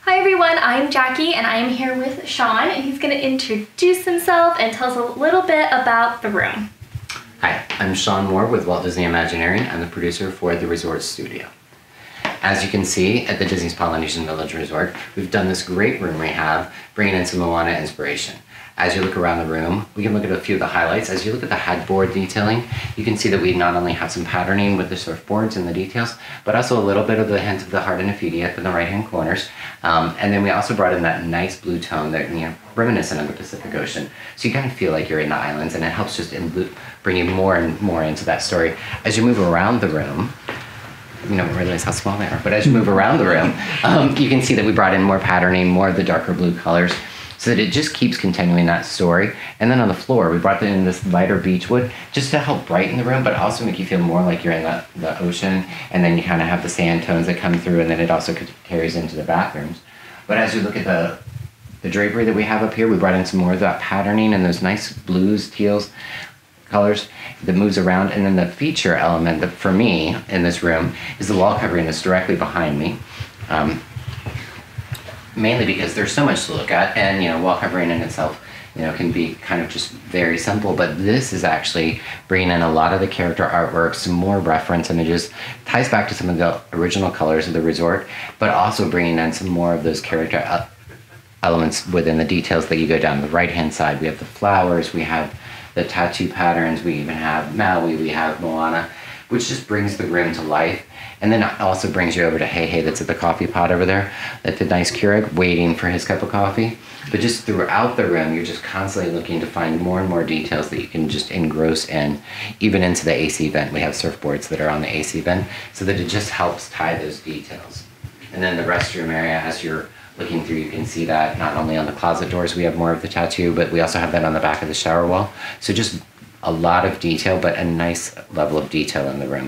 Hi everyone, I'm Jackie and I am here with Shawn, and he's going to introduce himself and tell us a little bit about the room. Hi, I'm Shawn Moore with Walt Disney Imagineering. I'm the producer for the resort studio. As you can see at the Disney's Polynesian Resort, we've done this great room rehab, bringing in some Moana inspiration. As you look around the room, we can look at a few of the highlights. As you look at the headboard detailing, you can see that we not only have some patterning with the surfboards and the details, but also a little bit of the hint of the heart and Nephidi up in the right-hand corners. And then we also brought in that nice blue tone that, reminiscent of the Pacific Ocean. So you kind of feel like you're in the islands, and it helps just bring you more and more into that story. As you move around the room, you don't realize how small they are, but as you move around the room, you can see that we brought in more patterning, more of the darker blue colors, so that it just keeps continuing that story. And then on the floor, we brought in this lighter beechwood just to help brighten the room, but also make you feel more like you're in the ocean. And then you kind of have the sand tones that come through, and then it also carries into the bathrooms. But as you look at the drapery that we have up here, we brought in some more of that patterning and those nice blues, teals, colors that moves around. And then the feature element that for me in this room is the wall covering that's directly behind me. Mainly because there's so much to look at, and wall covering in itself can be kind of just very simple, but this is actually bringing in a lot of the character artwork, some more reference images, ties back to some of the original colors of the resort, but also bringing in some more of those character elements within the details that you go down the right hand side. We have the flowers, we have the tattoo patterns, we even have Maui, we have Moana, which just brings the room to life. And then it also brings you over to Hey that's at the coffee pot over there, at the nice Keurig, waiting for his cup of coffee. But just throughout the room, you're just constantly looking to find more and more details that you can just engross in, even into the AC vent. We have surfboards that are on the AC vent, so that it just helps tie those details. And then the restroom area, as you're looking through, you can see that not only on the closet doors we have more of the tattoo, but we also have that on the back of the shower wall. So just a lot of detail, but a nice level of detail in the room.